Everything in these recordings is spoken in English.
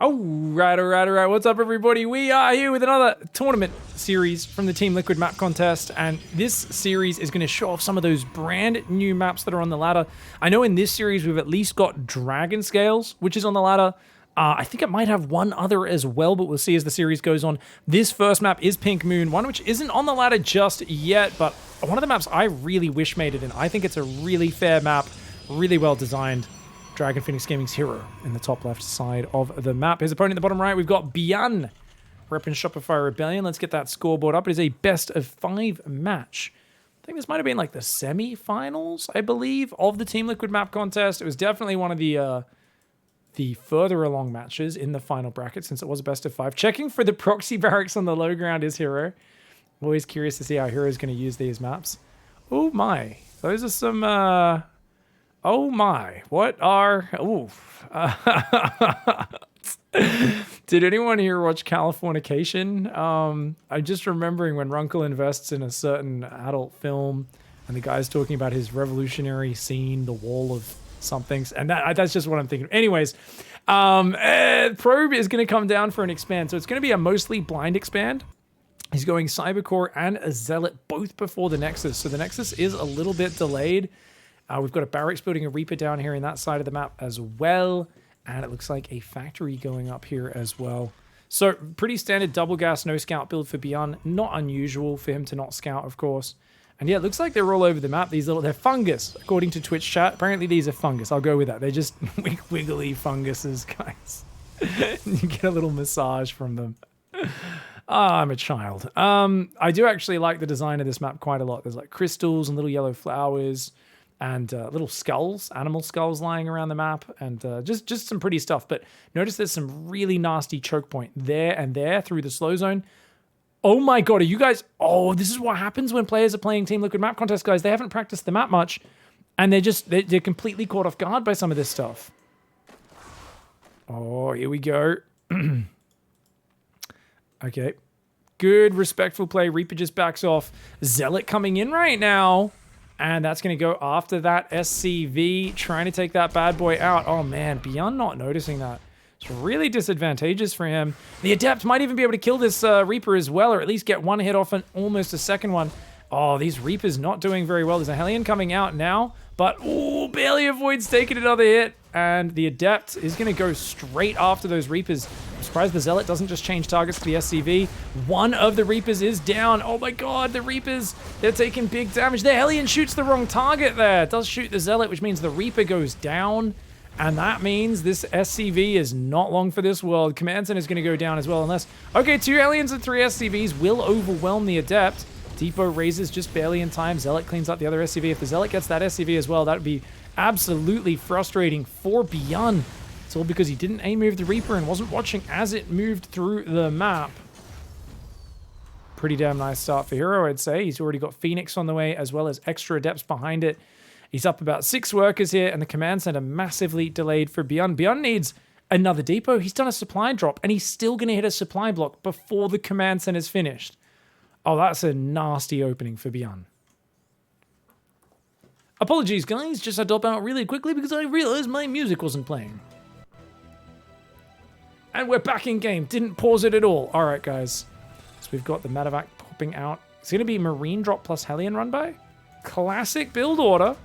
All right. What's up, everybody? We are here with another tournament series from the Team Liquid map contest, and this series is going to show off some of those brand new maps that are on the ladder. I know in this series we've at least got Dragon Scales, which is on the ladder. I think it might have one other as well, but we'll see as the series goes on. This first map is Pink Moon, one which isn't on the ladder just yet, but one of the maps I really wish made it in. I think it's a really fair map, really well designed. Dragon Phoenix Gaming's herO in the top left side of the map. His opponent in the bottom right, we've got Byun, repping Shopify Rebellion. Let's get that scoreboard up. It is a best of 5 match. I think this might have been like the semi-finals, I believe, of the Team Liquid map contest. It was definitely one of the further along matches in the final bracket, since it was a best of 5. Checking for the proxy barracks on the low ground is herO. I'm always curious to see how herO is going to use these maps. Oh my, those are some... Oh my, what are... Oof. Did anyone here watch Californication? I'm just remembering when Runkle invests in a certain adult film and the guy's talking about his revolutionary scene, the wall of something, and that's just what I'm thinking. Anyways, Probe is going to come down for an expand, so it's going to be a mostly blind expand. He's going Cybercore and a Zealot both before the Nexus, so the Nexus is a little bit delayed. We've got a Barracks building a Reaper down here in that side of the map as well. And it looks like a factory going up here as well. So pretty standard double gas, no scout build for Byun. Not unusual for him to not scout, of course. And yeah, it looks like they're all over the map. They're fungus, according to Twitch chat. Apparently these are fungus. I'll go with that. They're just wiggly funguses, guys. You get a little massage from them. I'm a child. I do actually like the design of this map quite a lot. There's like crystals and little yellow flowers. And little skulls, animal skulls lying around the map, and just some pretty stuff. But notice there's some really nasty choke point there and there through the slow zone. Oh my god, are you guys... Oh, this is what happens when players are playing Team Liquid map contest, guys. They haven't practiced the map much, and they're completely caught off guard by some of this stuff. Oh, here we go. Okay. Good, respectful play. Reaper just backs off. Zealot coming in right now. And that's going to go after that SCV, trying to take that bad boy out. Oh man, Byun not noticing that. It's really disadvantageous for him. The Adept might even be able to kill this Reaper as well, or at least get one hit off and almost a second one. Oh, these Reapers not doing very well. There's a Hellion coming out now, but oh, barely avoids taking another hit. And the Adept is going to go straight after those Reapers. I'm surprised the Zealot doesn't just change targets to the SCV. One of the Reapers is down. Oh my god, the Reapers, they're taking big damage. The Hellion shoots the wrong target there. It does shoot the Zealot, which means the Reaper goes down. And that means this SCV is not long for this world. Command Center is going to go down as well, unless... Okay, 2 Hellions and 3 SCVs will overwhelm the Adept. Depot raises just barely in time. Zealot cleans up the other SCV. If the Zealot gets that SCV as well, that would be absolutely frustrating for Byun. It's all because he didn't aim move the Reaper and wasn't watching as it moved through the map. Pretty damn nice start for herO, I'd say. He's already got Phoenix on the way, as well as extra Adepts behind it. He's up about 6 workers here, and the Command Center massively delayed for Byun. Byun needs another depot. He's done a supply drop, and he's still going to hit a supply block before the Command Center's finished. Oh, that's a nasty opening for Byun. Apologies, guys. Just had to hop out really quickly because I realized my music wasn't playing. And we're back in game. Didn't pause it at all. All right, guys. So we've got the Medevac popping out. It's going to be Marine drop plus Hellion run by. Classic build order.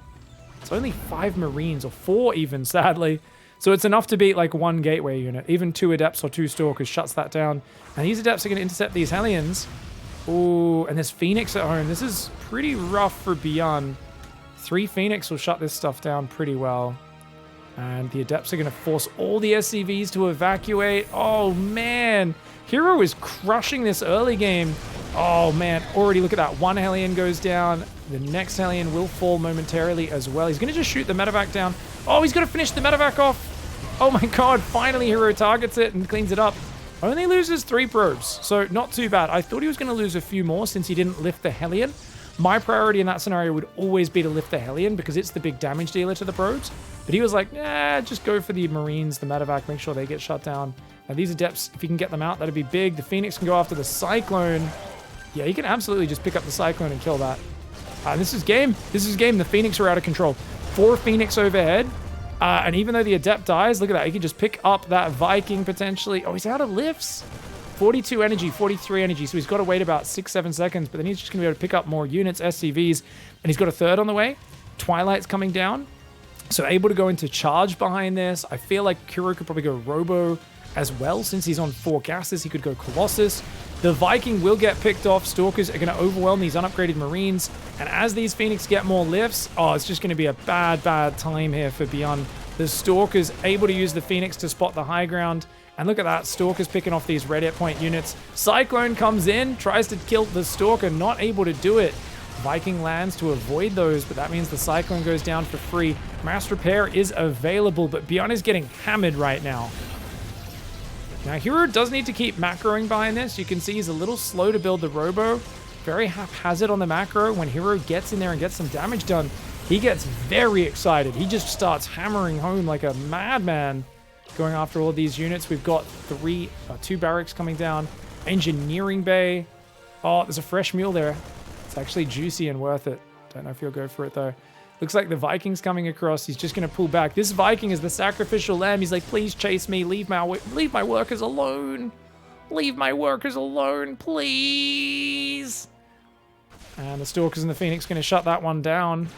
It's only 5 Marines, or 4 even, sadly. So it's enough to beat like 1 Gateway unit. Even 2 Adepts or 2 Stalkers shuts that down. And these Adepts are going to intercept these Hellions. Ooh, and there's Phoenix at home. This is pretty rough for Byun. 3 Phoenix will shut this stuff down pretty well. And the Adepts are going to force all the SCVs to evacuate. Oh, man. herO is crushing this early game. Oh, man. Already look at that. 1 Hellion goes down. The next Hellion will fall momentarily as well. He's going to just shoot the Medevac down. Oh, he's going to finish the Medevac off. Oh, my God. Finally, herO targets it and cleans it up. Only loses 3 probes, so not too bad. I thought he was going to lose a few more since he didn't lift the Hellion. My priority in that scenario would always be to lift the Hellion because it's the big damage dealer to the probes. But he was like, nah, just go for the Marines, the Medevac, make sure they get shut down. And these Adepts, if you can get them out, that'd be big. The Phoenix can go after the Cyclone. Yeah, he can absolutely just pick up the Cyclone and kill that. This is game. This is game. The Phoenix are out of control. 4 Phoenix overhead. And even though the Adept dies, look at that. He can just pick up that Viking potentially. Oh, he's out of lifts. 42 energy, 43 energy. So he's got to wait about 6-7 seconds, but then he's just going to be able to pick up more units, SCVs, and he's got a third on the way. Twilight's coming down. So able to go into charge behind this. I feel like herO could probably go Robo as well. Since he's on 4 gases, he could go Colossus. The Viking will get picked off. Stalkers are going to overwhelm these unupgraded Marines. And as these Phoenix get more lifts, oh, it's just going to be a bad, bad time here for Byun. The Stalkers able to use the Phoenix to spot the high ground. And look at that, Stalkers picking off these red hit point units. Cyclone comes in, tries to kill the Stalker, not able to do it. Viking lands to avoid those, but that means the Cyclone goes down for free. Mass Repair is available, but Byun is getting hammered right now. Now, herO does need to keep macroing behind this. You can see he's a little slow to build the Robo. Very haphazard on the macro. When herO gets in there and gets some damage done, he gets very excited. He just starts hammering home like a madman, going after all of these units. We've got 2 barracks coming down. Engineering bay. Oh, there's a fresh mule there. It's actually juicy and worth it. Don't know if he'll go for it, though. Looks like the Viking's coming across. He's just going to pull back. This Viking is the sacrificial lamb. He's like, please chase me. Leave my workers alone. Leave my workers alone, please. And the Stalkers and the Phoenix going to shut that one down.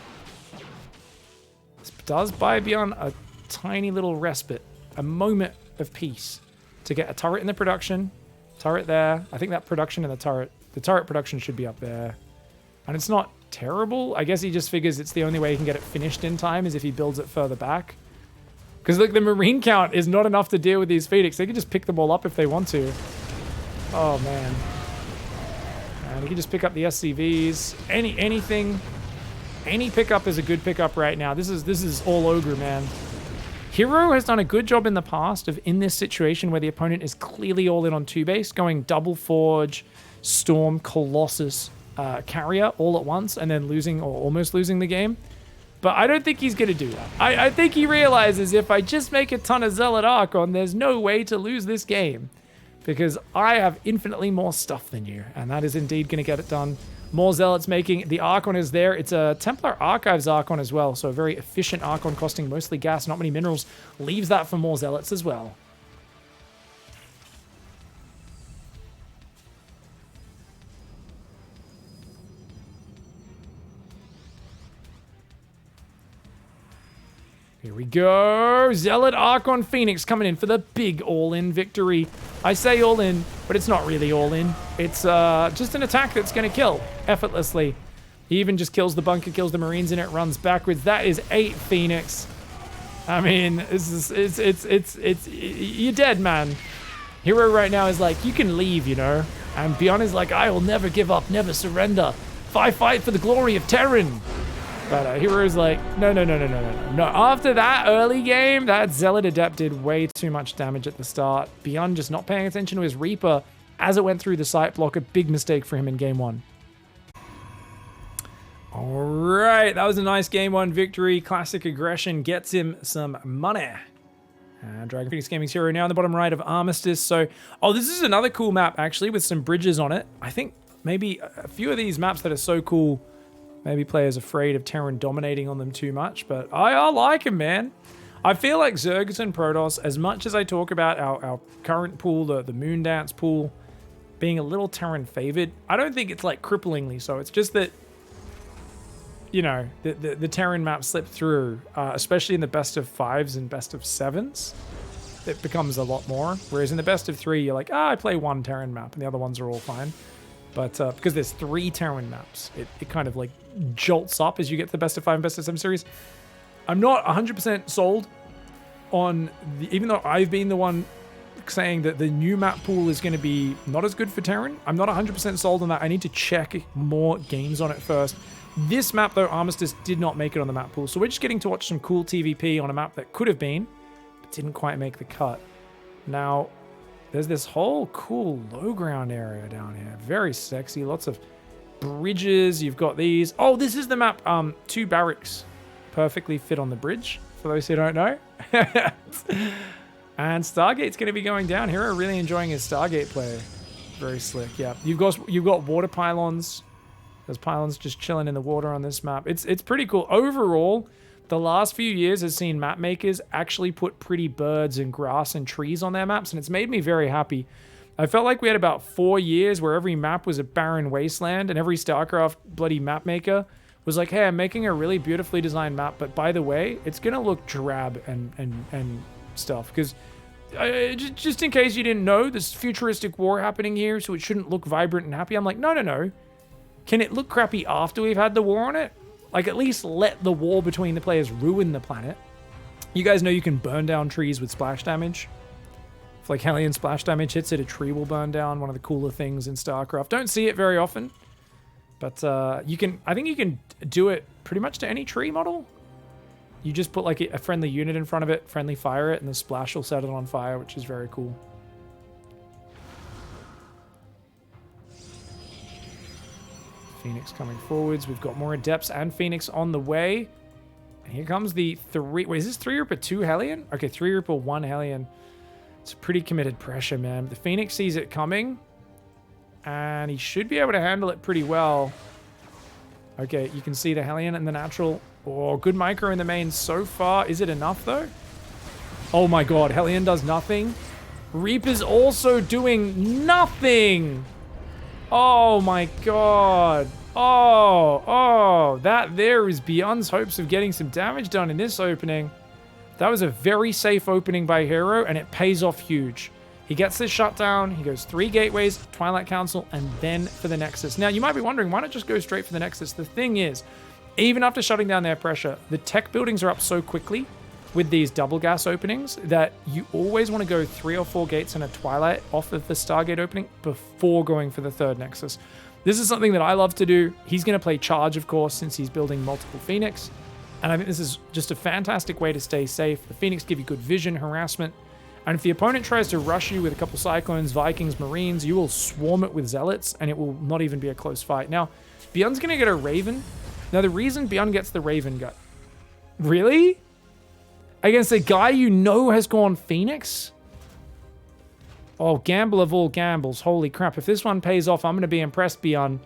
This does buy Byun a tiny little respite. A moment of peace to get a turret in the production. Turret there. I think that production in the turret production should be up there. And it's not terrible. I guess he just figures it's the only way he can get it finished in time is if he builds it further back. Because look, the Marine count is not enough to deal with these Phoenix. They can just pick them all up if they want to. Oh, man. And he can just pick up the SCVs. Anything. Any pickup is a good pickup right now. This is all ogre, man. herO has done a good job in the past of, in this situation where the opponent is clearly all in on 2-base, going double Forge, Storm, Colossus, Carrier all at once, and then losing or almost losing the game. But I don't think he's going to do that. I think he realizes if I just make a ton of Zealot Archon, there's no way to lose this game. Because I have infinitely more stuff than you. And that is indeed going to get it done. More Zealots making. The Archon is there. It's a Templar Archives Archon as well. So a very efficient Archon costing mostly gas, not many minerals. Leaves that for more Zealots as well. Here we go. Zealot Archon Phoenix coming in for the big all-in victory. I say all-in, but it's not really all-in. It's just an attack that's going to kill effortlessly. He even just kills the bunker, kills the Marines in it, runs backwards. That is 8 Phoenix. I mean, it's you're dead, man. herO right now is like, you can leave, you know. And Byun is like, I will never give up, never surrender. Fight for the glory of Terran. But herO's like, no. After that early game, that Zealot Adept did way too much damage at the start. Byun just not paying attention to his Reaper as it went through the sight block. A big mistake for him in game 1. All right, that was a nice game 1 victory. Classic aggression gets him some money. Dragon Phoenix Gaming's herO now in the bottom right of Armistice. So, this is another cool map actually with some bridges on it. I think maybe a few of these maps that are so cool, maybe players afraid of Terran dominating on them too much, but I like him, man. I feel like Zergus and Protoss, as much as I talk about our current pool, the Moondance pool, being a little Terran favored, I don't think it's like cripplingly so. It's just that, you know, the Terran map slipped through, especially in the best of 5s and best of 7s. It becomes a lot more. Whereas in the best of 3, you're like, I play one Terran map and the other ones are all fine. But because there's 3 Terran maps, it kind of like jolts up as you get to the best of 5 and best of 7 series. I'm not 100% sold on, even though I've been the one saying that the new map pool is going to be not as good for Terran, I'm not 100% sold on that. I need to check more games on it first. This map, though, Armistice did not make it on the map pool. So we're just getting to watch some cool TVP on a map that could have been, but didn't quite make the cut. Now, there's this whole cool low ground area down here. Very sexy. Lots of bridges. You've got these. Oh, this is the map. 2 barracks perfectly fit on the bridge, for those who don't know. And Stargate's going to be going down. herO really enjoying his Stargate play. Very slick, yeah. You've got water pylons. There's pylons just chilling in the water on this map. It's pretty cool. Overall, the last few years has seen map makers actually put pretty birds and grass and trees on their maps, and it's made me very happy. I felt like we had about 4 years where every map was a barren wasteland, and every StarCraft bloody map maker was like, hey, I'm making a really beautifully designed map, but by the way, it's going to look drab and stuff. Because just in case you didn't know, there's futuristic war happening here, so it shouldn't look vibrant and happy. I'm like, no. Can it look crappy after we've had the war on it? Like, at least let the war between the players ruin the planet. You guys know you can burn down trees with splash damage. If like Hellion splash damage hits it, a tree will burn down. One of the cooler things in StarCraft. Don't see it very often, but you can. I think you can do it pretty much to any tree model. You just put like a friendly unit in front of it, friendly fire it, and the splash will set it on fire, which is very cool. Phoenix coming forwards. We've got more Adepts and Phoenix on the way. And here comes the 3... Wait, is this 3 Reaper 2 Hellion? Okay, 3 Reaper 1 Hellion. It's a pretty committed pressure, man. The Phoenix sees it coming, and he should be able to handle it pretty well. Okay, you can see the Hellion and the natural. Oh, good micro in the main so far. Is it enough, though? Oh my god, Hellion does nothing. Reaper's also doing nothing! Oh my god. Oh, that there is Byun's hopes of getting some damage done in this opening. That was a very safe opening by herO, and it pays off huge. He gets this shutdown, he goes 3 gateways, Twilight Council, and then for the Nexus. Now, you might be wondering, why not just go straight for the Nexus? The thing is, even after shutting down their pressure, the tech buildings are up so quickly with these double gas openings that you always want to go 3 or 4 gates and a Twilight off of the Stargate opening before going for the 3rd Nexus. This is something that I love to do. He's going to play charge, of course, since he's building multiple Phoenix. And I think this is just a fantastic way to stay safe. The Phoenix give you good vision, harassment. And if the opponent tries to rush you with a couple Cyclones, Vikings, Marines, you will swarm it with Zealots, and it will not even be a close fight. Now, Byun's going to get a Raven. Now, the reason Byun gets the Raven Gut... Really? Against a guy you know has gone Phoenix? Oh, gamble of all gambles. Holy crap. If this one pays off, I'm going to be impressed, Byun.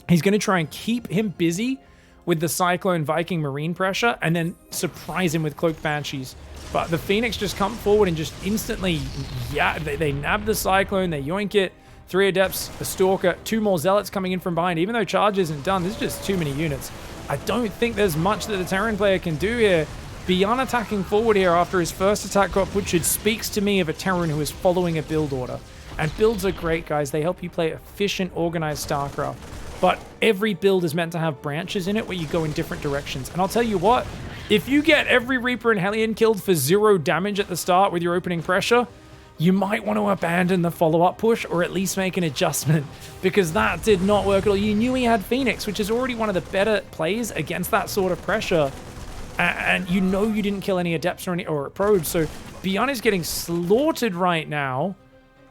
He's going to try and keep him busy with the Cyclone, Viking, Marine pressure, and then surprise him with Cloaked Banshees. But the Phoenix just come forward and just instantly, yeah, they nab the Cyclone, they yoink it. 3 Adepts, a Stalker, 2 more Zealots coming in from behind. Even though charge isn't done, there's just too many units. I don't think there's much that the Terran player can do here. Byun attacking forward here after his first attack got butchered speaks to me of a Terran who is following a build order. And builds are great, guys. They help you play efficient, organized StarCraft. But every build is meant to have branches in it where you go in different directions. And I'll tell you what, if you get every Reaper and Hellion killed for 0 damage at the start with your opening pressure, you might want to abandon the follow-up push or at least make an adjustment, because that did not work at all. You knew he had Phoenix, which is already one of the better plays against that sort of pressure. And you know you didn't kill any Adepts or probes, so Byun is getting slaughtered right now.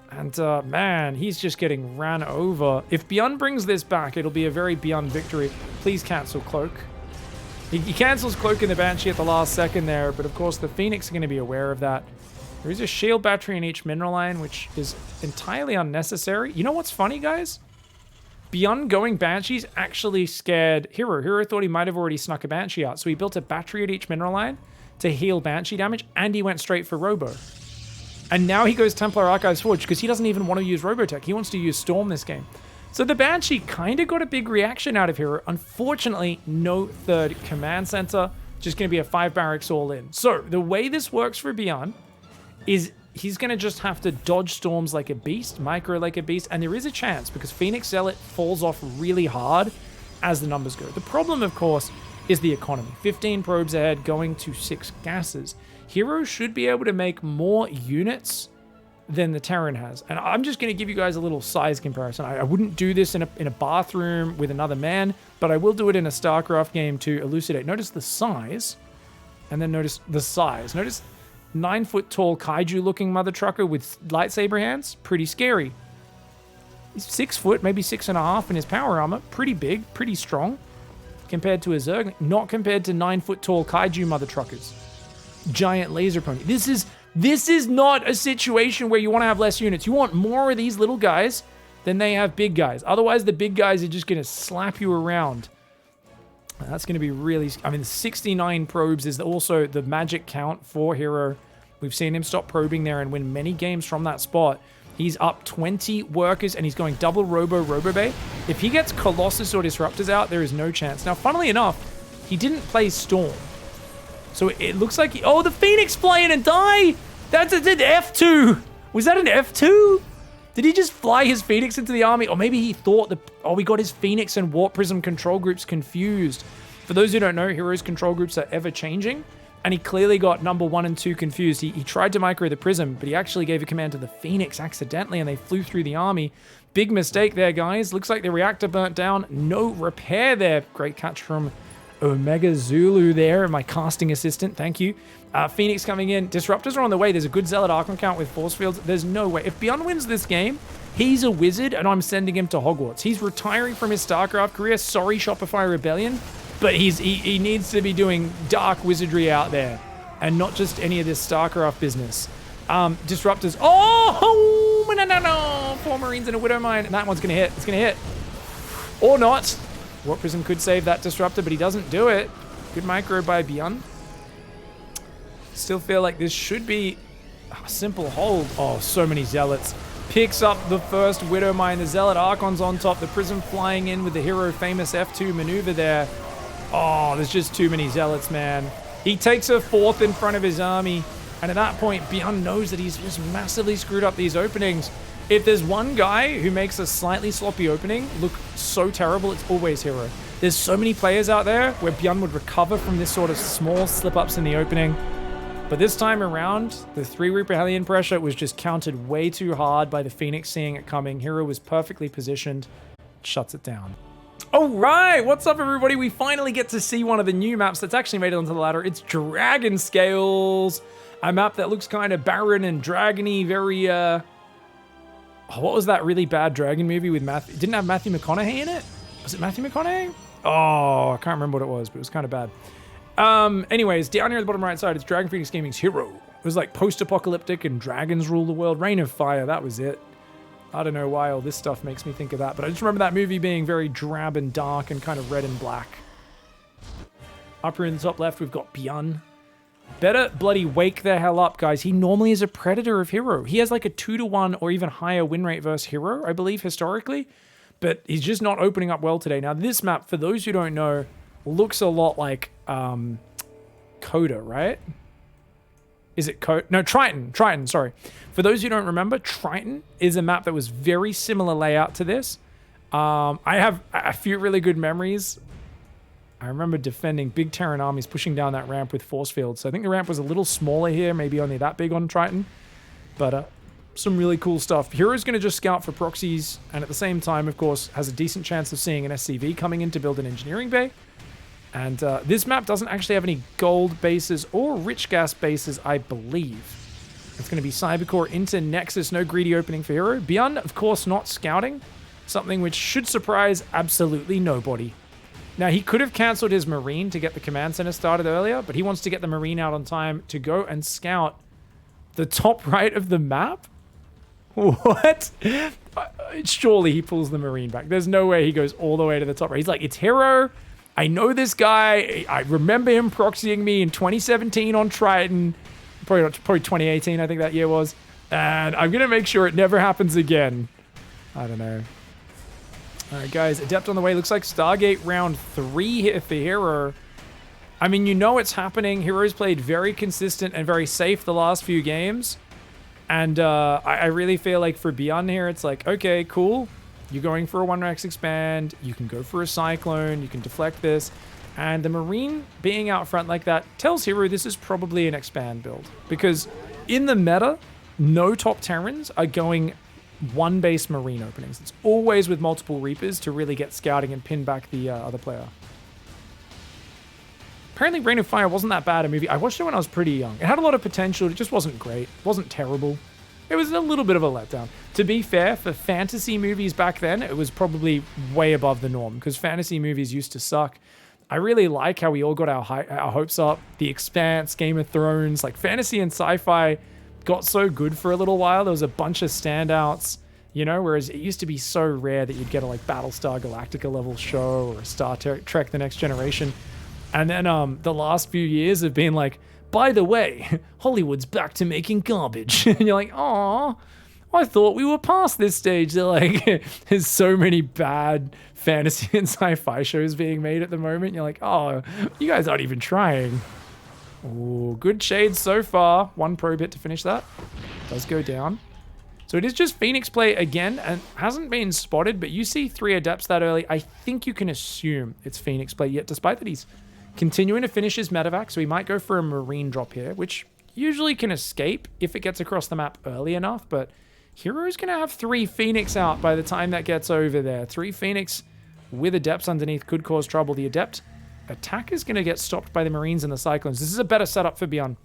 And, man, he's just getting ran over. If Byun brings this back, it'll be a very Byun victory. Please cancel Cloak. He cancels Cloak in the Banshee at the last second there, but of course the Phoenix are going to be aware of that. There is a shield battery in each mineral line, which is entirely unnecessary. You know what's funny, guys? Byun going Banshees actually scared herO. herO thought he might have already snuck a Banshee out, so he built a battery at each mineral line to heal Banshee damage, and he went straight for Robo. And now he goes Templar Archives Forge because he doesn't even want to use Robotech. He wants to use Storm this game. So the Banshee kind of got a big reaction out of herO. Unfortunately, no 3rd command center. Just going to be a 5 barracks all in. So the way this works for Byun is he's going to just have to dodge storms like a beast, micro like a beast, and there is a chance because Phoenix Zealot falls off really hard as the numbers go. The problem, of course, is the economy. 15 probes ahead, going to 6 gases. herO should be able to make more units than the Terran has. And I'm just going to give you guys a little size comparison. I wouldn't do this in a bathroom with another man, but I will do it in a StarCraft game to elucidate. Notice the size, and then notice the size. Notice 9-foot-tall kaiju-looking mother trucker with lightsaber hands. Pretty scary. He's 6 foot, maybe 6.5 in his power armor. Pretty big, pretty strong. Compared to a Zerg, not compared to 9-foot-tall kaiju mother truckers. Giant laser pony. This is not a situation where you want to have less units. You want more of these little guys than they have big guys. Otherwise, the big guys are just going to slap you around. That's going to be really... I mean, 69 probes is also the magic count for herO. We've seen him stop probing there and win many games from that spot. He's up 20 workers, and he's going double Robo-Bay. If he gets Colossus or Disruptors out, there is no chance. Now, funnily enough, he didn't play Storm. So it looks like... oh, the Phoenix flying and die! That's an F2! Was that an F2? Did he just fly his Phoenix into the army? Or maybe he thought that... oh, we got his Phoenix and Warp Prism control groups confused. For those who don't know, herO's control groups are ever-changing. And he clearly got number 1 and 2 confused. He tried to micro the Prism, but he actually gave a command to the Phoenix accidentally, and they flew through the army. Big mistake there, guys. Looks like the reactor burnt down. No repair there. Great catch from Omega Zulu there, my casting assistant. Thank you. Phoenix coming in. Disruptors are on the way. There's a good Zealot Archon count with force fields. There's no way. If Byun wins this game, he's a wizard, and I'm sending him to Hogwarts. He's retiring from his StarCraft career. Sorry, Shopify Rebellion. But he needs to be doing dark wizardry out there and not just any of this StarCraft business. Disruptors. Oh, no. 4 Marines and a Widow Mine. And that one's going to hit. It's going to hit. Or not. Warp Prism could save that Disruptor, but he doesn't do it. Good micro by Byun. Still feel like this should be a simple hold. Oh, so many Zealots. Picks up the first Widow Mine. The Zealot Archon's on top. The Prism flying in with the herO famous F2 maneuver there. Oh, there's just too many Zealots, man. He takes a 4th in front of his army. And at that point, Byun knows that he's just massively screwed up these openings. If there's one guy who makes a slightly sloppy opening look so terrible, it's always herO. There's so many players out there where Byun would recover from this sort of small slip-ups in the opening. But this time around, the 3 Reaper Hellion pressure was just countered way too hard by the Phoenix seeing it coming. herO was perfectly positioned. Shuts it down. All right, what's up, everybody? We finally get to see one of the new maps that's actually made it onto the ladder. It's Dragon Scales, a map that looks kind of barren and dragony, very, oh, what was that really bad dragon movie with Matthew? Didn't have Matthew McConaughey in it? Was it Matthew McConaughey? Oh, I can't remember what it was, but it was kind of bad. Anyways, down here at the bottom right side, it's Dragon Phoenix Gaming's herO. It was like post-apocalyptic and dragons rule the world. Reign of Fire, that was it. I don't know why all this stuff makes me think of that, but I just remember that movie being very drab and dark and kind of red and black. Up here in the top left, we've got Byun. Better bloody wake the hell up, guys. He normally is a predator of herO. He has like a 2-to-1 or even higher win rate versus herO, I believe, historically. But he's just not opening up well today. Now, this map, for those who don't know, looks a lot like Coda, right? Is it No, Triton, sorry. For those who don't remember, Triton is a map that was very similar layout to this. I have a few really good memories. I remember defending big Terran armies pushing down that ramp with force fields. So I think the ramp was a little smaller here, maybe only that big on Triton. But some really cool stuff. herO's going to just scout for proxies, and at the same time, of course, has a decent chance of seeing an SCV coming in to build an engineering bay. And this map doesn't actually have any gold bases or rich gas bases, I believe. It's going to be Cybercore into Nexus. No greedy opening for herO. Byun, of course, not scouting. Something which should surprise absolutely nobody. Now, he could have cancelled his Marine to get the command center started earlier, but he wants to get the Marine out on time to go and scout the top right of the map? What? Surely he pulls the Marine back. There's no way he goes all the way to the top right. He's like, it's herO. I know this guy. I remember him proxying me in 2017 on Triton. Probably 2018, I think that year was. And I'm going to make sure it never happens again. I don't know. All right, guys. Adept on the way. Looks like Stargate round 3 here for herO. I mean, you know it's happening. herO's played very consistent and very safe the last few games. And I really feel like for Byun here, it's like, okay, cool. You're going for a 1-Rex expand. You can go for a Cyclone. You can deflect this. And the Marine being out front like that tells herO this is probably an expand build. Because in the meta, no top Terrans are going 1-base Marine openings. It's always with multiple Reapers to really get scouting and pin back the other player. Apparently, Reign of Fire wasn't that bad a movie. I watched it when I was pretty young. It had a lot of potential. It just wasn't great. It wasn't terrible. It was a little bit of a letdown. To be fair, for fantasy movies back then, it was probably way above the norm because fantasy movies used to suck. I really like how we all got our hopes up. The Expanse, Game of Thrones, like fantasy and sci-fi got so good for a little while. There was a bunch of standouts. You know, whereas it used to be so rare that you'd get a like Battlestar Galactica level show or a Star Trek The Next Generation. And then the last few years have been like, by the way, Hollywood's back to making garbage. And you're like, aw, I thought we were past this stage. They're like, there's so many bad fantasy and sci-fi shows being made at the moment. You're like, oh, you guys aren't even trying. Oh, good shades so far. One probe hit to finish that. Does go down. So it is just Phoenix play again, and hasn't been spotted, but you see 3 Adepts that early. I think you can assume it's Phoenix play, yet despite that he's continuing to finish his medevac, so he might go for a Marine drop here, which usually can escape if it gets across the map early enough, but herO's going to have 3 Phoenix out by the time that gets over there. 3 Phoenix with Adepts underneath could cause trouble. The Adept attack is going to get stopped by the Marines and the Cyclones. This is a better setup for Byun.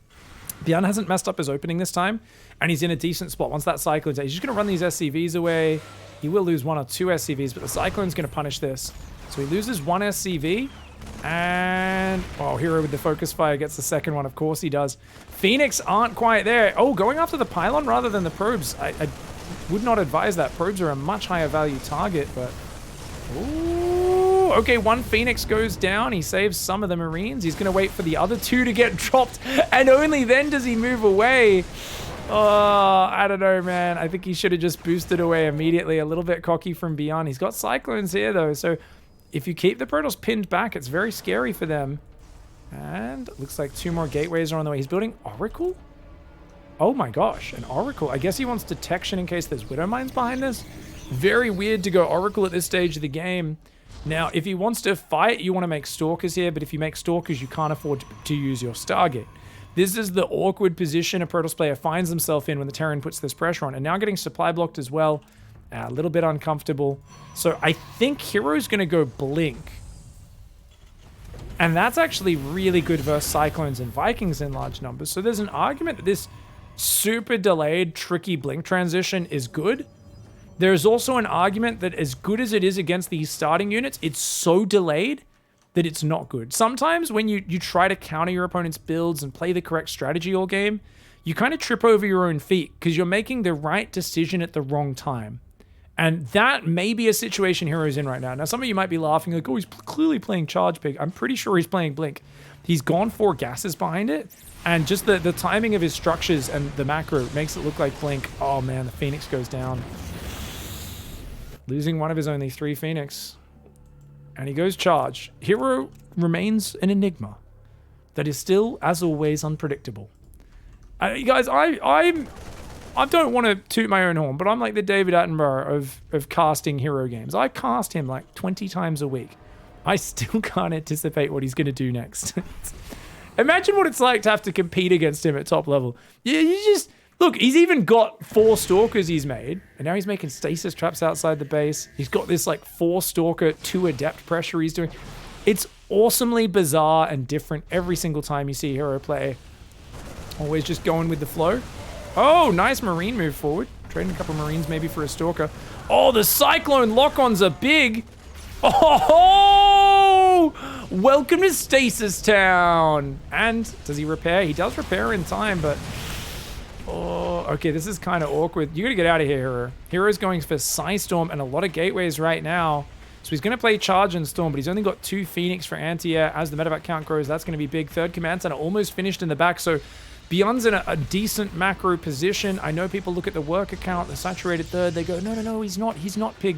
Byun hasn't messed up his opening this time, and he's in a decent spot. Once that Cyclone's out, he's just going to run these SCVs away. He will lose 1 or 2 SCVs, but the Cyclone's going to punish this. So he loses 1 SCV, and oh, herO with the focus fire gets the second one. Of course he does. Phoenix aren't quite there. Oh, going after the pylon rather than the probes. I would not advise that. Probes are a much higher value target, but ooh, okay, 1 Phoenix goes down. He saves some of the Marines. He's going to wait for the other 2 to get dropped, and only then does he move away. Oh, I don't know, man. I think he should have just boosted away immediately. A little bit cocky from Byun. He's got Cyclones here, though, so if you keep the Protoss pinned back, it's very scary for them. And it looks like 2 more gateways are on the way. He's building Oracle? Oh my gosh, an Oracle. I guess he wants detection in case there's Widow Mines behind this. Very weird to go Oracle at this stage of the game. Now, if he wants to fight, you want to make Stalkers here, but if you make Stalkers, you can't afford to use your Stargate. This is the awkward position a Protoss player finds himself in when the Terran puts this pressure on. And now getting supply blocked as well. A little bit uncomfortable. So I think herO's going to go Blink. And that's actually really good versus Cyclones and Vikings in large numbers. So there's an argument that this super delayed, tricky Blink transition is good. There's also an argument that as good as it is against these starting units, it's so delayed that it's not good. Sometimes when you try to counter your opponent's builds and play the correct strategy all game, you kind of trip over your own feet because you're making the right decision at the wrong time. And that may be a situation herO's in right now. Now, some of you might be laughing like, oh, he's clearly playing Charge Pig. I'm pretty sure he's playing Blink. He's gone 4 gases behind it, and just the timing of his structures and the macro makes it look like Blink. Oh man, the Phoenix goes down. Losing 1 of his only 3 Phoenix. And he goes Charge. herO remains an enigma that is still, as always, unpredictable. Guys, I don't want to toot my own horn, but I'm like the David Attenborough of casting herO games. I cast him like 20 times a week. I still can't anticipate what he's going to do next. Imagine what it's like to have to compete against him at top level. Yeah, you just... Look, he's even got 4 Stalkers he's made, and now he's making stasis traps outside the base. He's got this like 4 Stalker, 2 Adept pressure he's doing. It's awesomely bizarre and different every single time you see herO play. Always just going with the flow. Oh, nice Marine move forward. Trading a couple Marines maybe for a Stalker. Oh, the Cyclone lock-ons are big. Oh, welcome to Stasis Town. And does he repair? He does repair in time, but... Oh, okay, this is kind of awkward. You gotta get out of here, herO. herO's going for Psystorm and a lot of gateways right now. So he's gonna play Charge and Storm, but he's only got 2 Phoenix for anti-air. As the medevac count grows, that's gonna be big. 3rd command center almost finished in the back, so Byun's in a decent macro position. I know people look at the worker count, the saturated 3rd, they go, no, he's not Pig.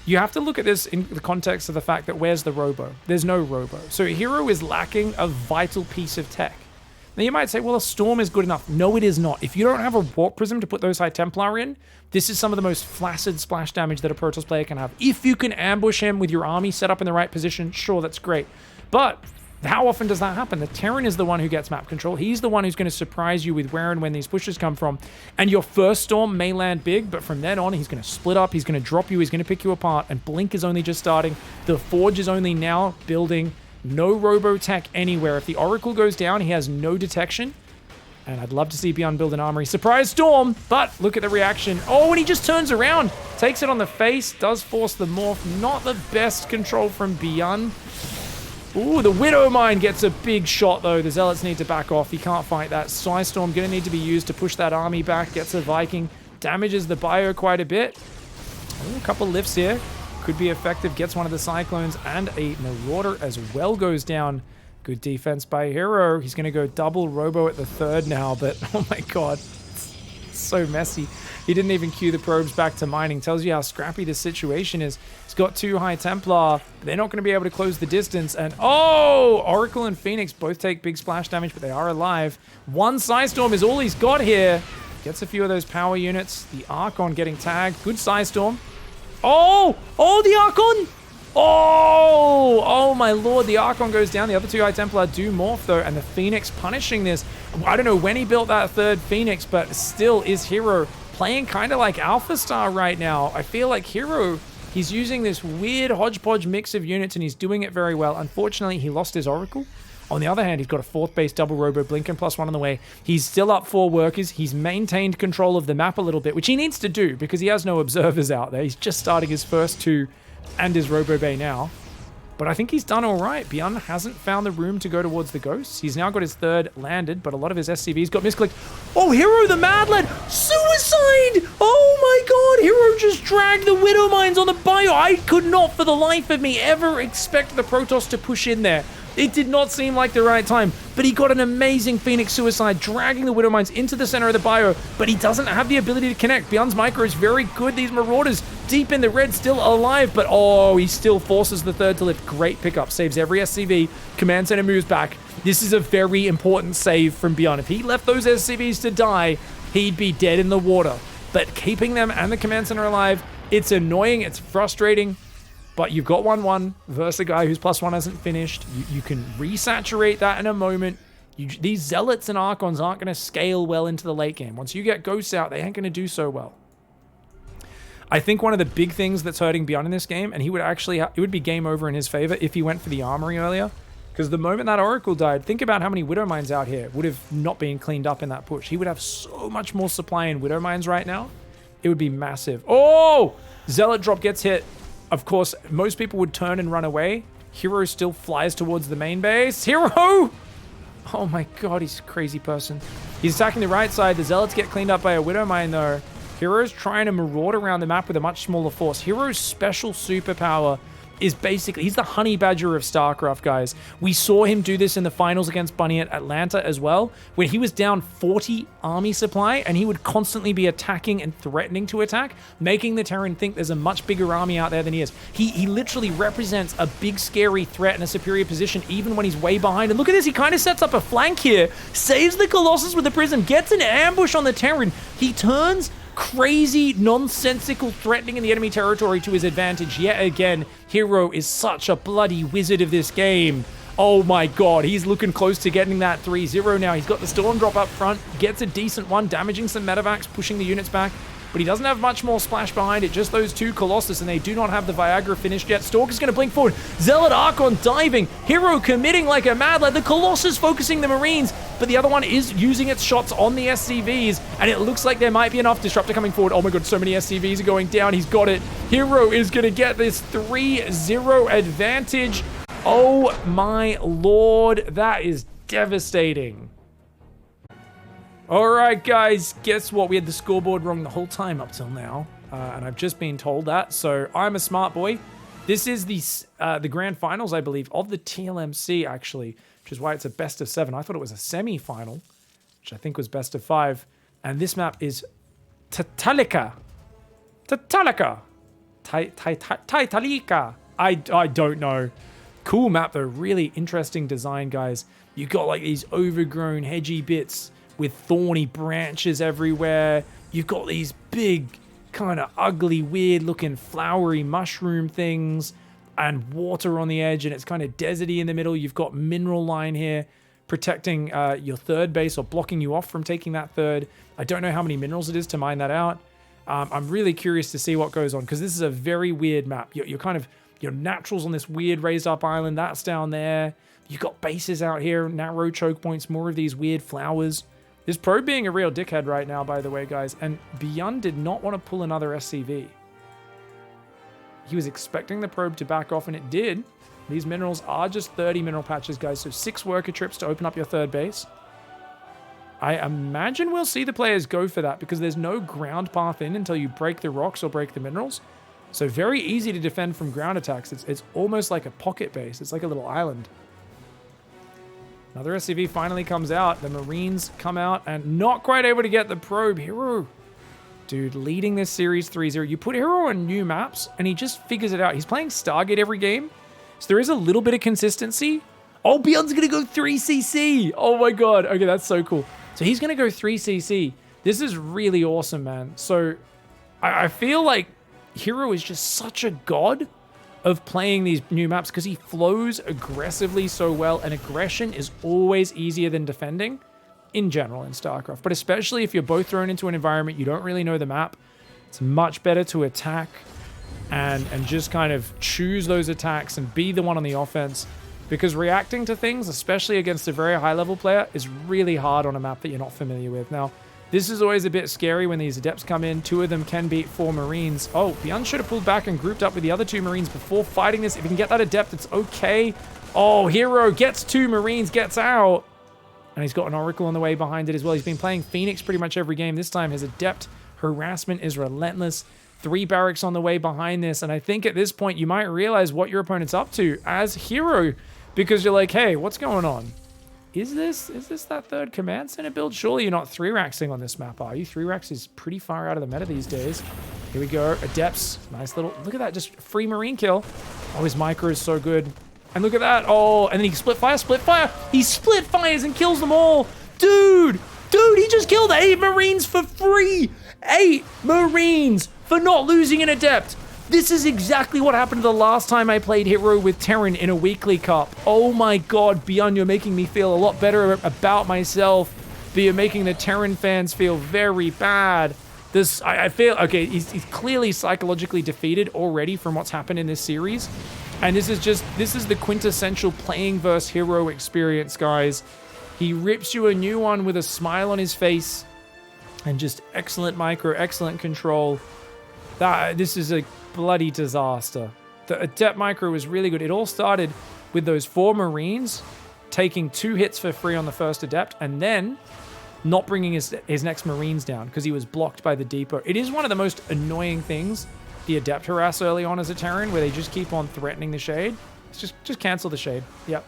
You have to look at this in the context of the fact that where's the Robo? There's no Robo. So herO is lacking a vital piece of tech. Now you might say, well, a Storm is good enough. No, it is not. If you don't have a Warp Prism to put those High Templar in, this is some of the most flaccid splash damage that a Protoss player can have. If you can ambush him with your army set up in the right position, sure, that's great. But how often does that happen? The Terran is the one who gets map control. He's the one who's going to surprise you with where and when these pushes come from. And your first Storm may land big, but from then on, he's going to split up, he's going to drop you, he's going to pick you apart, and Blink is only just starting. The Forge is only now building. No Robo-Tech anywhere. If the Oracle goes down, he has no detection. And I'd love to see Byun build an armory. Surprise Storm! But look at the reaction. Oh, and he just turns around. Takes it on the face. Does force the morph. Not the best control from Byun. Ooh, the Widow Mine gets a big shot, though. The Zealots need to back off. He can't fight that. Psystorm going to need to be used to push that army back. Gets a Viking. Damages the bio quite a bit. A couple lifts here. Could be effective. Gets one of the Cyclones, and a Marauder as well goes down. Good defense by herO. He's going to go double Robo at the third now, but oh my god. It's so messy. He didn't even cue the probes back to mining. Tells you how scrappy this situation is. He's got 2 High Templar. They're not going to be able to close the distance. And oh! Oracle and Phoenix both take big splash damage, but they are alive. 1 Psystorm is all he's got here. Gets a few of those power units. The Archon getting tagged. Good Psystorm. Oh! Oh, the Archon! Oh! Oh my lord, the Archon goes down. The other 2 High Templar do morph though, and the Phoenix punishing this. I don't know when he built that 3rd Phoenix, but still is herO playing kind of like Alpha Star right now. I feel like herO, he's using this weird hodgepodge mix of units and he's doing it very well. Unfortunately, he lost his Oracle. On the other hand, he's got a 4th base double Robo, Blink and +1 on the way. He's still up 4 workers. He's maintained control of the map a little bit, which he needs to do because he has no observers out there. He's just starting his first 2 and his Robo Bay now. But I think he's done all right. Byun hasn't found the room to go towards the ghosts. He's now got his 3rd landed, but a lot of his SCVs got misclicked. Oh, herO the Mad Lad! Suicide! Oh my god, herO just dragged the Widow Mines on the bio. I could not for the life of me ever expect the Protoss to push in there. It did not seem like the right time, but he got an amazing Phoenix Suicide, dragging the Widow Mines into the center of the bio, but he doesn't have the ability to connect. Byun's micro is very good. These Marauders deep in the red, still alive, but oh, he still forces the 3rd to lift. Great pickup, saves every SCV. Command center moves back. This is a very important save from Byun. If he left those SCVs to die, he'd be dead in the water. But keeping them and the command center alive, it's annoying, it's frustrating. But you've got 1-1 versus a guy whose +1 hasn't finished. You can resaturate that in a moment. These Zealots and Archons aren't going to scale well into the late game. Once you get Ghosts out, they ain't going to do so well. I think one of the big things that's hurting Byun in this game, and he would actually, it would be game over in his favor if he went for the Armory earlier. Because the moment that Oracle died, think about how many Widow Mines out here would have not been cleaned up in that push. He would have so much more supply in Widow Mines right now. It would be massive. Oh! Zealot drop gets hit. Of course, most people would turn and run away. herO still flies towards the main base. herO! Oh my god, he's a crazy person. He's attacking the right side. The Zealots get cleaned up by a Widow Mine though. herO's trying to maraud around the map with a much smaller force. herO's special superpower is basically, he's the honey badger of StarCraft, guys. We saw him do this in the finals against Bunny at Atlanta as well, where he was down 40 army supply and he would constantly be attacking and threatening to attack, making the Terran think there's a much bigger army out there than he is. He literally represents a big scary threat in a superior position even when he's way behind. And look at this, he kind of sets up a flank here, saves the Colossus with the Prism, gets an ambush on the Terran. He turns crazy, nonsensical threatening in the enemy territory to his advantage yet again. herO is such a bloody wizard of this game. Oh my god, he's looking close to getting that 3-0 now. He's got the Storm drop up front, gets a decent one, damaging some medevacs, pushing the units back, but he doesn't have much more splash behind it, just those 2 Colossus, and they do not have the Viagra finished yet. Stalker's going to blink forward. Zealot Archon diving. herO committing like a mad lad. The Colossus focusing the Marines, but the other one is using its shots on the SCVs, and it looks like there might be enough. Disruptor coming forward. Oh my god, so many SCVs are going down. He's got it. herO is going to get this 3-0 advantage. Oh my lord, that is devastating. All right, guys, guess what? We had the scoreboard wrong the whole time up till now, and I've just been told that, so I'm a smart boy. This is the grand finals, I believe, of the TLMC, actually, which is why it's a best of 7. I thought it was a semi-final, which I think was best of 5, and this map is Tatalika. I don't know. Cool map, though. Really interesting design, guys. You got, like, these overgrown, hedgy bits with thorny branches everywhere. You've got these big, kind of ugly, weird-looking flowery mushroom things and water on the edge, and it's kind of deserty in the middle. You've got mineral line here protecting your 3rd base or blocking you off from taking that 3rd. I don't know how many minerals it is to mine that out. I'm really curious to see what goes on because this is a very weird map. You're kind of, your naturals on this weird raised up island, that's down there. You've got bases out here, narrow choke points, more of these weird flowers. This probe being a real dickhead right now, by the way, guys. And Byun did not want to pull another SCV. He was expecting the probe to back off, and it did. These minerals are just 30 mineral patches, guys. So 6 worker trips to open up your 3rd base. I imagine we'll see the players go for that because there's no ground path in until you break the rocks or break the minerals. So very easy to defend from ground attacks. It's almost like a pocket base. It's like a little island. Another SCV finally comes out. The Marines come out and not quite able to get the probe. herO, dude, leading this series 3-0. You put herO on new maps and he just figures it out. He's playing Stargate every game. So there is a little bit of consistency. Oh, Byun's going to go 3cc. Oh my God. Okay, that's so cool. So he's going to go 3cc. This is really awesome, man. So I feel like herO is just such a god of playing these new maps because he flows aggressively so well, and aggression is always easier than defending in general in StarCraft. But especially if you're both thrown into an environment you don't really know the map, it's much better to attack and just kind of choose those attacks and be the one on the offense, because reacting to things, especially against a very high-level player, is really hard on a map that you're not familiar with. Now, this is always a bit scary when these Adepts come in. 2 of them can beat 4 Marines. Oh, Byun should have pulled back and grouped up with the other 2 Marines before fighting this. If you can get that Adept, it's okay. Oh, herO gets 2 Marines, gets out. And he's got an Oracle on the way behind it as well. He's been playing Phoenix pretty much every game. This time his Adept harassment is relentless. 3 barracks on the way behind this. And I think at this point you might realize what your opponent's up to as herO, because you're like, hey, what's going on? Is this that 3rd command center build? Surely you're not 3-raxing on this map, are you? 3-rax is pretty far out of the meta these days. Here we go. Adepts. Nice little... Look at that. Just free Marine kill. Oh, his micro is so good. And look at that. Oh, and then he split fire. He split fires and kills them all. Dude, he just killed 8 Marines for free. 8 Marines for not losing an Adept. This is exactly what happened the last time I played herO with Terran in a weekly cup. Oh my God, Byun, you're making me feel a lot better about myself, but you're making the Terran fans feel very bad. I feel, okay, he's clearly psychologically defeated already from what's happened in this series. And this is the quintessential playing versus herO experience, guys. He rips you a new one with a smile on his face and just excellent micro, excellent control. This is a bloody disaster. The Adept micro was really good. It all started with those 4 Marines taking 2 hits for free on the first Adept and then not bringing his next Marines down because he was blocked by the depot. It is one of the most annoying things the Adept harass early on as a Terran, where they just keep on threatening the Shade. It's just cancel the Shade. Yep.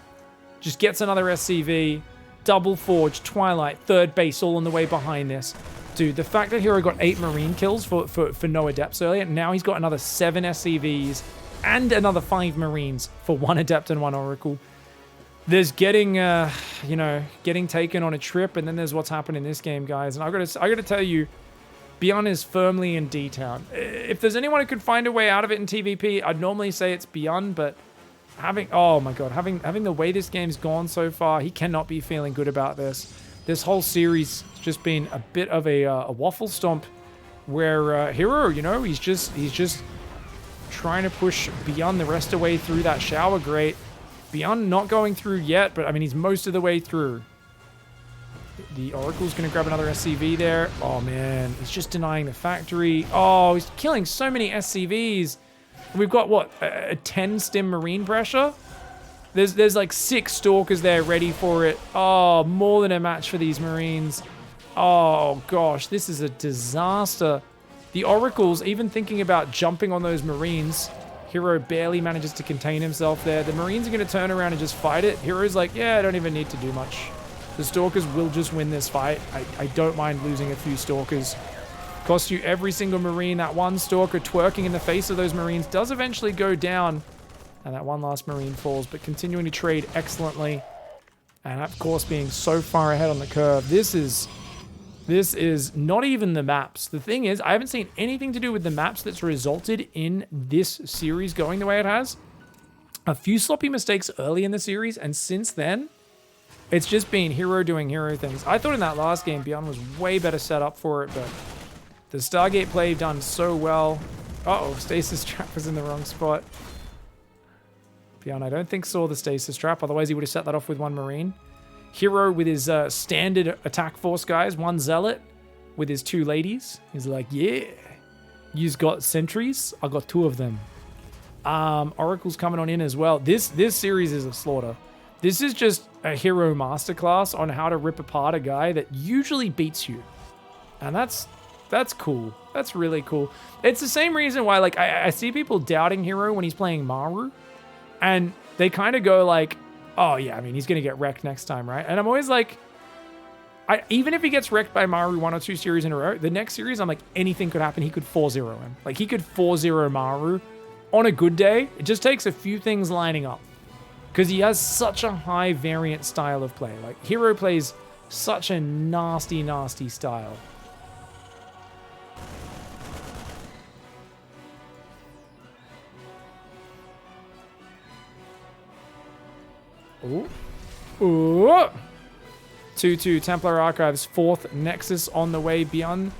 Just gets another SCV, double Forge, Twilight, 3rd base all on the way behind this. Dude, the fact that herO got 8 Marine kills for no Adepts earlier, now he's got another 7 SCVs and another 5 Marines for 1 Adept and 1 Oracle. There's getting taken on a trip, and then there's what's happened in this game, guys. And I gotta tell you, Byun is firmly in D-Town. If there's anyone who could find a way out of it in TVP, I'd normally say it's Byun, but oh my God, having the way this game's gone so far, he cannot be feeling good about this. This whole series has just been a bit of a waffle stomp where herO, he's just trying to push Byun the rest of the way through that shower grate. Byun not going through yet, but I mean, he's most of the way through. The Oracle's going to grab another SCV there. Oh, man, he's just denying the factory. Oh, he's killing so many SCVs. We've got, what, a 10 stim Marine pressure? There's like 6 Stalkers there ready for it. Oh, more than a match for these Marines. Oh, gosh, this is a disaster. The Oracle's even thinking about jumping on those Marines. herO barely manages to contain himself there. The Marines are going to turn around and just fight it. herO's like, yeah, I don't even need to do much. The Stalkers will just win this fight. I don't mind losing a few Stalkers. Cost you every single Marine. That one Stalker twerking in the face of those Marines does eventually go down. And that one last Marine falls, but continuing to trade excellently. And of course, being so far ahead on the curve. This is not even the maps. The thing is, I haven't seen anything to do with the maps that's resulted in this series going the way it has. A few sloppy mistakes early in the series, and since then, it's just been herO doing herO things. I thought in that last game, Byun was way better set up for it, but the Stargate play done so well. Uh-oh, Stasis Trap was in the wrong spot. Byun, I don't think saw the Stasis Trap, otherwise he would have set that off with 1 Marine. herO with his standard attack force guys, 1 Zealot with his 2 ladies. He's like, yeah, you've got sentries, I got 2 of them. Oracle's coming on in as well. This series is a slaughter. This is just a herO masterclass on how to rip apart a guy that usually beats you. And that's That's cool. That's really cool. It's the same reason why, like, I see people doubting herO when he's playing Maru, and they kind of go like, oh yeah, I mean, he's gonna get wrecked next time, right? And I'm always like, even if he gets wrecked by Maru 1 or 2 series in a row, the next series, I'm like, anything could happen. He could 4-0 him. Like, he could 4-0 Maru on a good day. It just takes a few things lining up, because he has such a high variant style of play. Like, herO plays such a nasty, nasty style. Ooh. Ooh. 2-2 Templar Archives, 4th Nexus on the way. Byun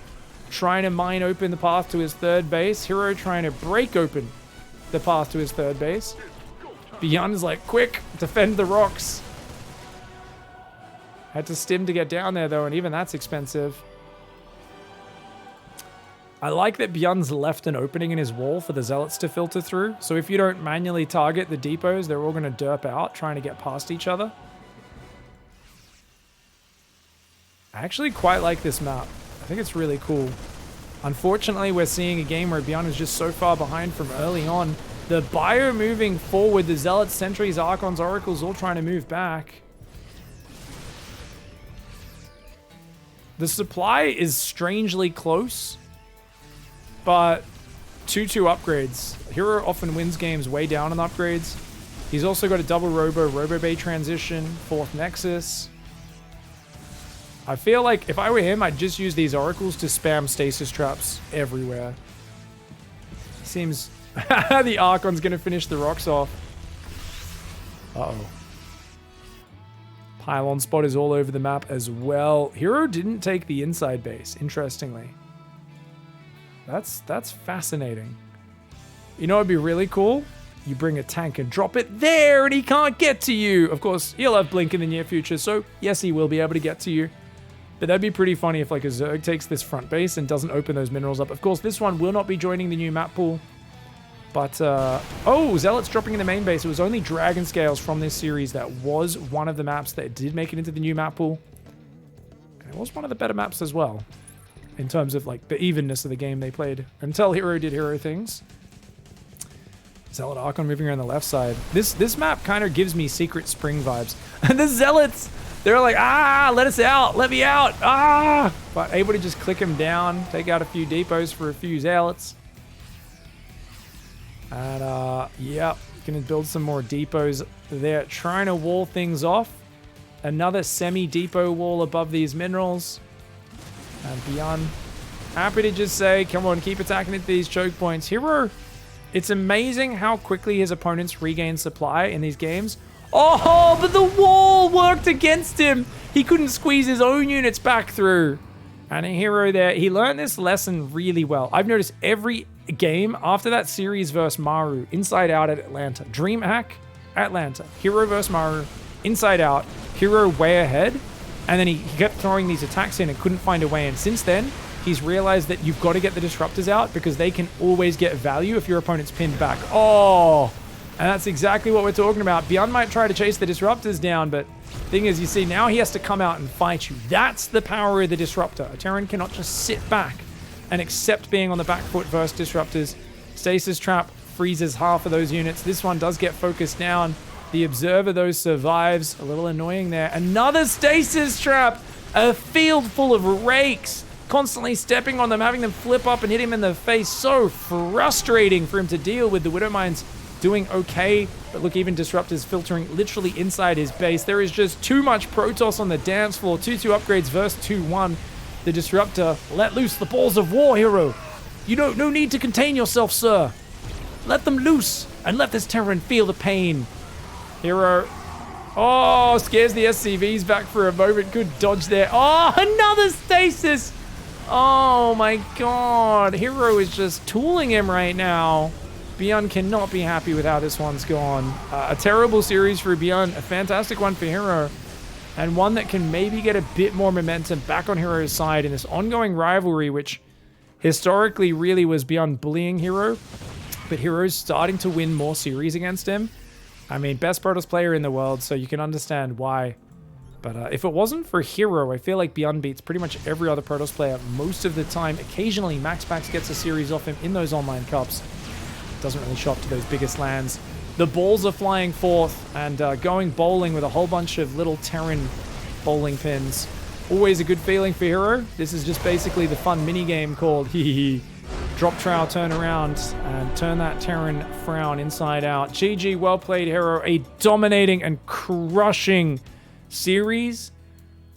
trying to mine open the path to his 3rd base. herO trying to break open the path to his 3rd base. Byun is like, quick, defend the rocks. Had to stim to get down there, though, and even that's expensive. I like that Byun's left an opening in his wall for the Zealots to filter through. So if you don't manually target the depots, they're all going to derp out, trying to get past each other. I actually quite like this map. I think it's really cool. Unfortunately, we're seeing a game where Byun is just so far behind from early on. The bio moving forward, the Zealots, Sentries, Archons, Oracles all trying to move back. The supply is strangely close, but 2-2 upgrades. herO often wins games way down on upgrades. He's also got a double Robo Bay transition, 4th Nexus. I feel like if I were him, I'd just use these Oracles to spam stasis traps everywhere. Seems the Archon's going to finish the rocks off. Uh-oh. Pylon spot is all over the map as well. herO didn't take the inside base, interestingly. That's fascinating. You know what'd be really cool? You bring a tank and drop it there and he can't get to you. Of course, he'll have Blink in the near future, so yes, he will be able to get to you. But that'd be pretty funny if like a Zerg takes this front base and doesn't open those minerals up. Of course, this one will not be joining the new map pool. But, oh, Zealots dropping in the main base. It was only Dragon Scales from this series that was one of the maps that did make it into the new map pool. And it was one of the better maps as well, in terms of like the evenness of the game they played. Until herO did herO things. Zealot Archon moving around the left side. This map kind of gives me Secret Spring vibes. And the Zealots, they're like, ah, let us out, let me out, ah! But able to just click him down, take out a few depots for a few Zealots. And, yep, gonna build some more depots there, trying to wall things off. Another semi-depot wall above these minerals. And Byun, happy to just say, come on, keep attacking into these choke points. herO, it's amazing how quickly his opponents regain supply in these games. Oh, but the wall worked against him. He couldn't squeeze his own units back through. And a herO there, he learned this lesson really well. I've noticed every game after that series versus Maru, Inside Out at Atlanta, DreamHack, Atlanta, herO versus Maru, Inside Out, herO way ahead, and then he kept throwing these attacks in and couldn't find a way in. Since then, he's realized that you've got to get the disruptors out because they can always get value if your opponent's pinned back. Oh, and that's exactly what we're talking about. Byun might try to chase the disruptors down, but thing is, you see, now he has to come out and fight you. That's the power of the disruptor. A Terran cannot just sit back and accept being on the back foot versus disruptors. Stasis trap freezes half of those units. This one does get focused down. The observer, though, survives. A little annoying there. Another stasis trap. A field full of rakes. Constantly stepping on them, having them flip up and hit him in the face. So frustrating for him to deal with. The Widow Mines doing okay. But look, even disruptors filtering literally inside his base. There is just too much Protoss on the dance floor. 2-2 upgrades versus 2-1. The disruptor, let loose the balls of war, herO. You don't, no need to contain yourself, sir. Let them loose and let this Terran feel the pain. herO, oh, scares the SCVs back for a moment. Good dodge there. Oh, another stasis. Oh my god. herO is just tooling him right now. Byun cannot be happy with how this one's gone. A terrible series for Byun. A fantastic one for herO. And one that can maybe get a bit more momentum back on herO's side in this ongoing rivalry, which historically really was Byun bullying herO. But herO's starting to win more series against him. I mean, best Protoss player in the world, so you can understand why But if it wasn't for herO, I feel like Byun beats pretty much every other Protoss player most of the time. Occasionally, MaxPax gets a series off him in those online cups. Doesn't really show up to those biggest lands. The balls are flying forth and going bowling with a whole bunch of little Terran bowling pins. Always a good feeling for herO. This is just basically the fun mini-game called Drop Trowel, turn around, and turn that Terran frown inside out. GG, well played, herO. A dominating and crushing series.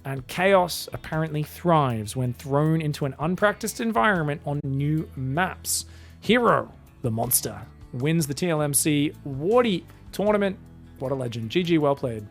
And chaos apparently thrives when thrown into an unpracticed environment on new maps. herO, the monster, wins the TLMC Warty tournament. What a legend. GG, well played.